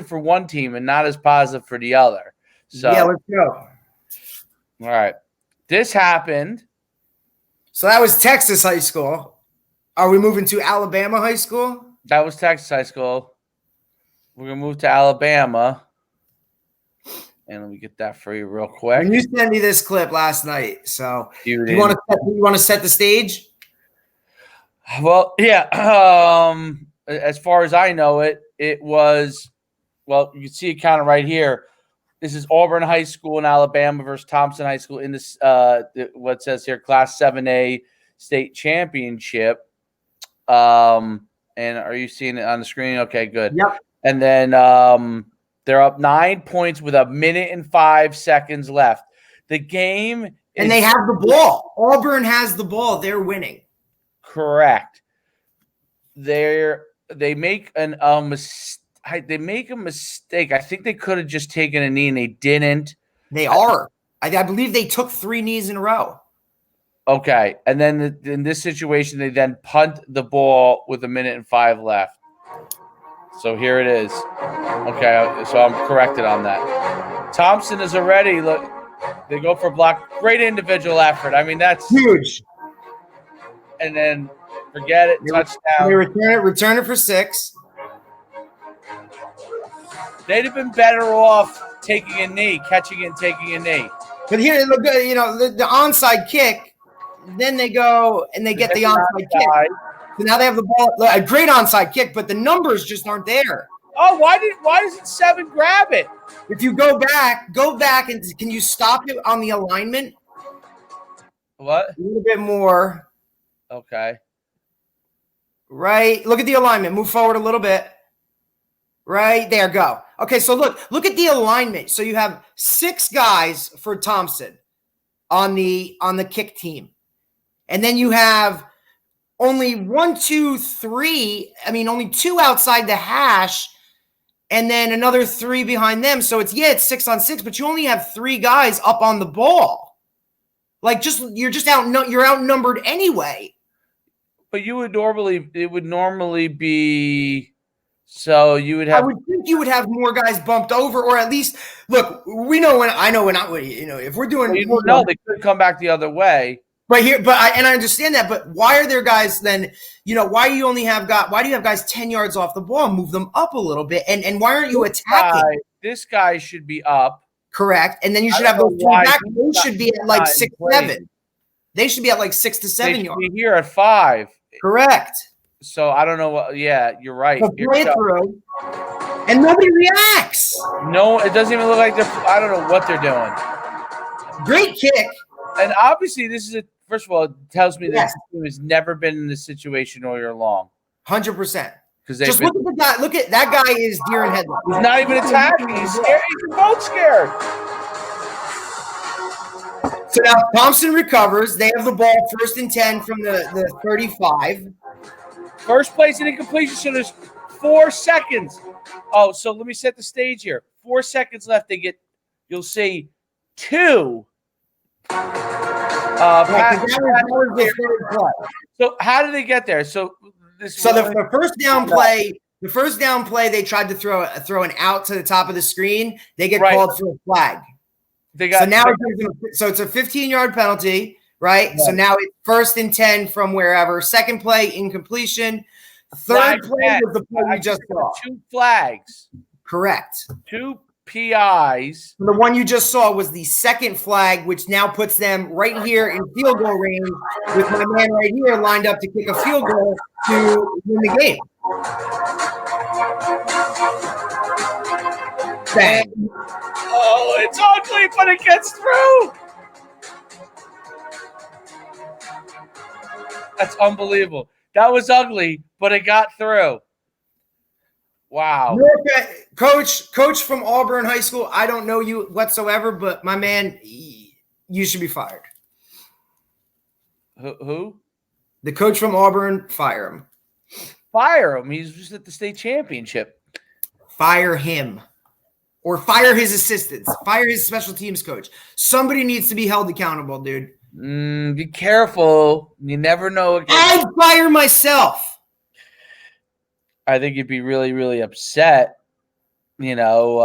for one team and not as positive for the other. So yeah, let's go. All right. This happened. So that was Texas high school. Are we moving to Alabama high school? That was Texas high school. We're going to move to Alabama. And let me get that for you real quick. And you sent me this clip last night. So you want to set the stage? Well, yeah. As far as I know it was, well, you can see it kind of right here. This is Auburn High School in Alabama versus Thompson High School in this what says here Class 7A state championship. And are you seeing it on the screen? Okay, good. Yep. And then they're up 9 points with 1 minute and 5 seconds left. The game and they have the ball. Auburn has the ball. They're winning. Correct. They make They make a mistake. I think they could have just taken a knee and they didn't. They are. I believe they took 3 knees in a row. Okay. And then in this situation, they then punt the ball with 1 minute and 5 left. So here it is. Okay. So I'm corrected on that. Thompson is already, look, they go for block. Great individual effort. I mean, that's huge. And then forget it. Touchdown. They return it for 6. They'd have been better off taking a knee, catching it and taking a knee. But here, look, the onside kick, then they go and they get the onside kick. So now they have the ball. A great onside kick, but the numbers just aren't there. Oh, why doesn't 7 grab it? If you go back and can you stop it on the alignment? What? A little bit more. Okay. Right. Look at the alignment. Move forward a little bit. Right there, go. Okay, so look at the alignment. So you have 6 guys for Thompson on the kick team. And then you have only 1, 2, 3. I mean, only 2 outside the hash, and then another 3 behind them. So it's 6 on 6, but you only have 3 guys up on the ball. Like you're outnumbered anyway. But it would normally be. So you would have. I would think you would have more guys bumped over, or at least look. We know when if we're doing. No, they could come back the other way. Right here, I understand that. But why are there guys then? Why do you have guys 10 yards off the ball? Move them up a little bit, and why aren't you attacking? This guy should be up. Correct, and then you should have those 2 back. They should be at like 6, 7. They should be at like 6 to 7 yards. Be here at 5. Correct. So I don't know what. Yeah, you're right. So play it through, and nobody reacts. No, it doesn't even look like they're. I don't know what they're doing. Great kick. And obviously, this is first of all, it tells me that this team has never been in this situation all year long. 100%. Because just look at the guy. Look at that guy is deer in headlights. He's not even attacking. He's scared. He's both scared. So now Thompson recovers. They have the ball 1st and 10 from the 35. First place in incompletion. So there's 4 seconds. Oh, so let me set the stage here. 4 seconds left. You'll see 2. So how did they get there? So the first down play, they tried to throw an out to the top of the screen. They get called for a flag. So it's a 15-yard penalty, right? So now it's 1st and 10 from wherever. Second play, incompletion. Third play was the play we just saw. 2 flags. Correct. 2 PIs. The one you just saw was the second flag, which now puts them right here in field goal range with my man right here lined up to kick a field goal to win the game. Bang. Oh, it's ugly, but it gets through. That's unbelievable. That was ugly, but it got through. Wow. Coach from Auburn High School, I don't know you whatsoever, but my man, you should be fired. Who? The coach from Auburn, fire him. Fire him? He's just at the state championship. Fire him. Or fire his assistants. Fire his special teams coach. Somebody needs to be held accountable, dude. Be careful. You never know. I'd fire myself. I think you'd be really, really upset. you know,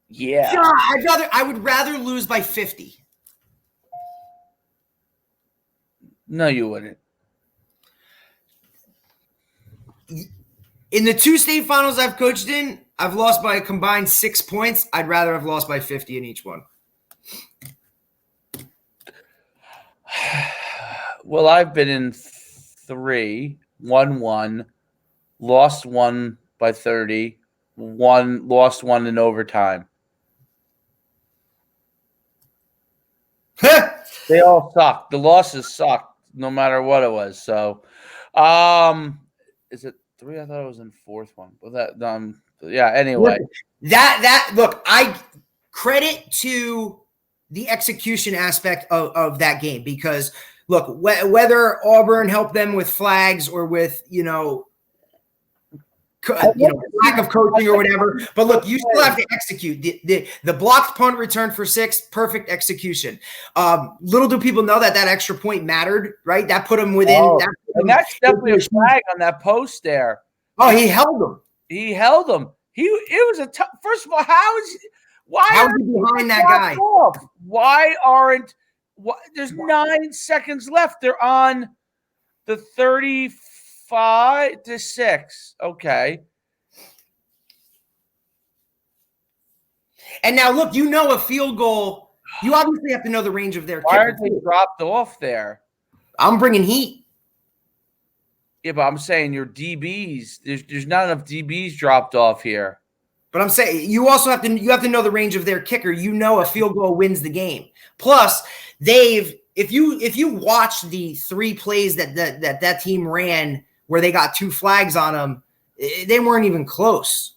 yeah. God, I would rather lose by 50. No, you wouldn't. In the 2 state finals I've coached in, I've lost by a combined 6 points. I'd rather have lost by 50 in each one. Well, I've been in 3, 1-1, lost 1 by 30, lost 1 in overtime. They all sucked. The losses sucked, no matter what it was. So, is it 3? I thought it was in 4th one. Well, that yeah. Anyway, Look, I credit to the execution aspect of that game, because look, whether Auburn helped them with flags or with lack of coaching or whatever, but look, you still have to execute. The blocked punt return for 6, perfect execution. Little do people know that extra point mattered, right? That put them within. And that's definitely a flag on that post there. Oh, he held them. He held them. It was a tough. First of all, how is he behind that guy? There's 9 seconds left. They're on the 35 to 6. Okay. And now look, a field goal. You obviously have to know the range of their kicker. Why aren't they dropped off there? I'm bringing heat. Yeah, but I'm saying your DBs. There's not enough DBs dropped off here. But I'm saying you also have to know the range of their kicker. A field goal wins the game. Plus, if you watch the 3 plays that team ran where they got 2 flags on them, they weren't even close.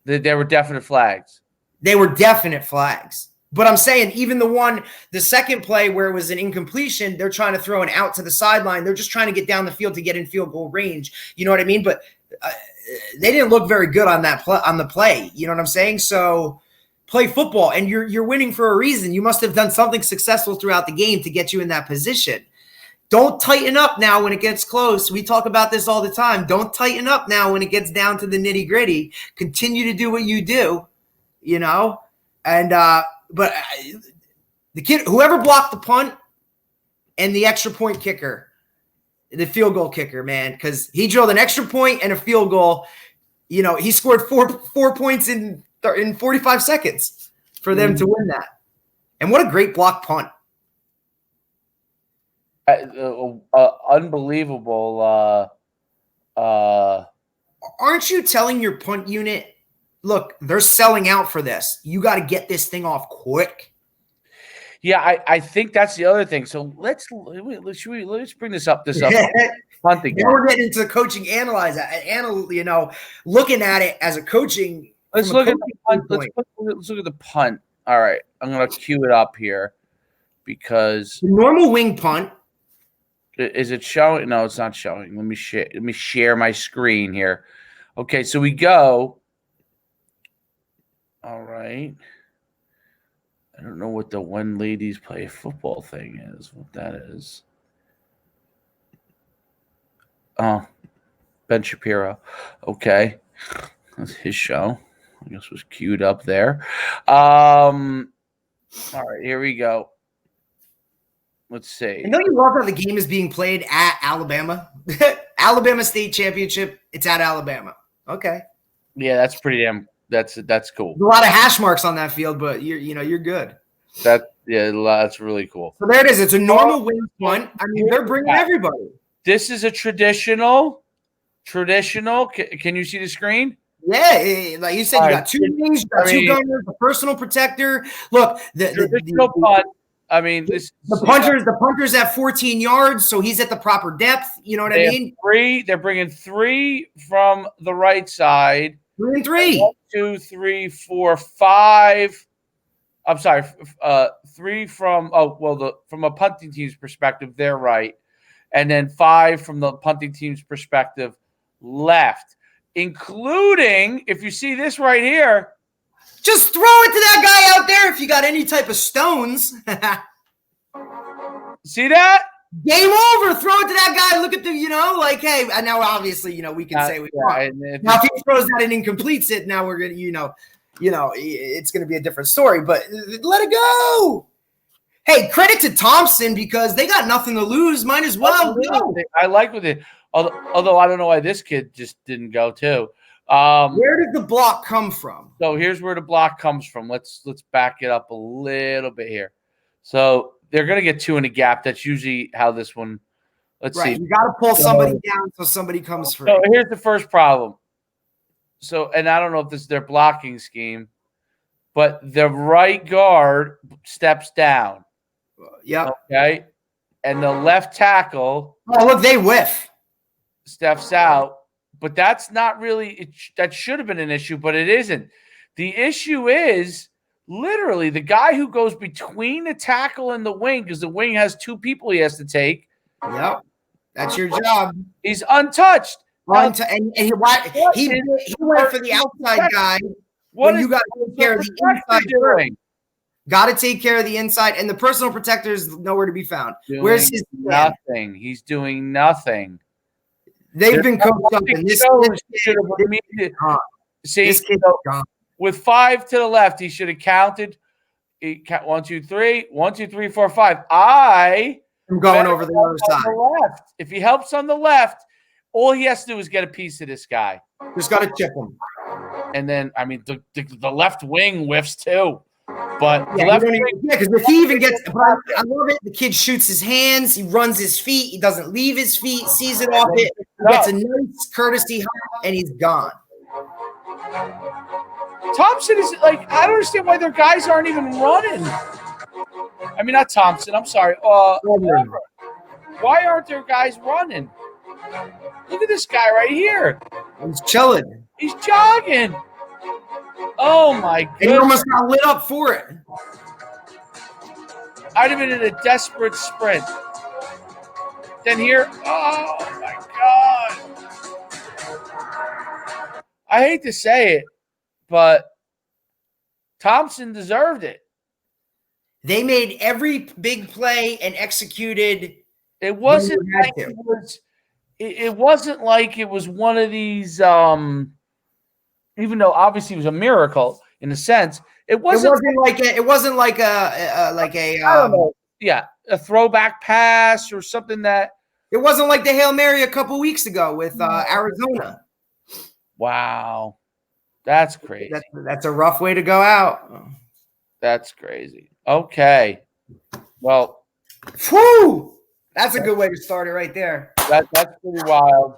They were definite flags. They were definite flags. But I'm saying even the second play where it was an incompletion, they're trying to throw an out to the sideline. They're just trying to get down the field to get in field goal range. You know what I mean? But they didn't look very good on the play. You know what I'm saying? So play football, and you're winning for a reason. You must have done something successful throughout the game to get you in that position. Don't tighten up now when it gets close. We talk about this all the time. Don't tighten up now when it gets down to the nitty gritty. Continue to do what you do, and but the kid, whoever blocked the punt and the extra point kicker, the field goal kicker, man, because he drilled an extra point and a field goal. He scored four points in 45 seconds for them to win that. And what a great block punt. Unbelievable. Aren't you telling your punt unit, look, they're selling out for this. You got to get this thing off quick. Yeah, I think that's the other thing. So let's bring this up. Punting. Now we're getting into the coaching looking at it as a coaching. Let's look at the punt. Let's look at the punt. All right, I'm gonna cue it up here because the normal wing punt. Is it showing? No, it's not showing. Let me share my screen here. Okay, so we go. All right. I don't know what the when ladies play football thing is. What that is. Oh, Ben Shapiro. Okay. That's his show. I guess was queued up there. All right, here we go. Let's see. I know you love how the game is being played at Alabama. Alabama State Championship. It's at Alabama. Okay. Yeah, that's pretty damn. That's cool. There's a lot of hash marks on that field, but you're good. That's really cool. So there it is. It's a normal wing punt. I mean, they're bringing everybody. This is a traditional. Can you see the screen? Yeah, like you said, you got 2 wings, you got 2 gunners, a personal protector. Look, the punt. I mean, the punter's at 14 yards, so he's at the proper depth. You know what I mean? They're bringing 3 from the right side. 3 and 3. 1, 2, 3, 4, 5. I'm sorry, 3 from from a punting team's perspective, they're right, and then 5 from the punting team's perspective, left. Including, if you see this right here, just throw it to that guy out there if you got any type of stones. See that? Game over. Throw it to that guy. Look at the, like, hey, and now obviously, we can say we want. Now, if he throws that and incompletes it, now we're going to, it's going to be a different story, but let it go. Hey, credit to Thompson because they got nothing to lose. Might as well go. I like with it. Although I don't know why this kid just didn't go too. Where did the block come from? So here's where the block comes from. Let's back it up a little bit here. So they're going to get 2 in a gap. That's usually how this one. Let's see. You got to pull somebody down so somebody comes free. So here's the first problem. So, and I don't know if this is their blocking scheme, but the right guard steps down. Yep. Okay. And the left tackle. Oh, look, they whiff. Steps out. But that's not really that should have been an issue, but it isn't. The issue is literally the guy who goes between the tackle and the wing, because the wing has 2 people he has to take. Yep. That's your job. He's untouched. And he went for the outside guy. When you got to take care of the inside doing? Got to take care of the inside, and the personal protector is nowhere to be found. Where's his nothing? He's doing nothing. They've been coached up, and this should have see. With 5 to the left, he should have counted. 1, 2, 3, 1, 2, 3, 4, 5. I'm going over the other side. Left. If he helps on the left, all he has to do is get a piece of this guy. Just got to chip him. And then, I mean, the left wing whiffs too. But because if he even gets, I love it. The kid shoots his hands, he runs his feet, he doesn't leave his feet, sees it off it, gets a nice courtesy hop, and he's gone. Thompson is like, I don't understand why their guys aren't even running. I mean, not Thompson. I'm sorry. Why aren't their guys running? Look at this guy right here. He's chilling. He's jogging. Oh, my goodness. And he almost got lit up for it. I'd have been in a desperate sprint. Then here, oh, my God. I hate to say it, but Thompson deserved it. They made every big play and executed. It wasn't like it wasn't like it was one of these even though obviously it was a miracle in a sense, it wasn't like a throwback pass or something that it wasn't like the Hail Mary a couple weeks ago with Arizona. Wow. That's crazy. That's a rough way to go out. That's crazy. Okay. Well, whew, that's a good way to start it right there. That's pretty wild.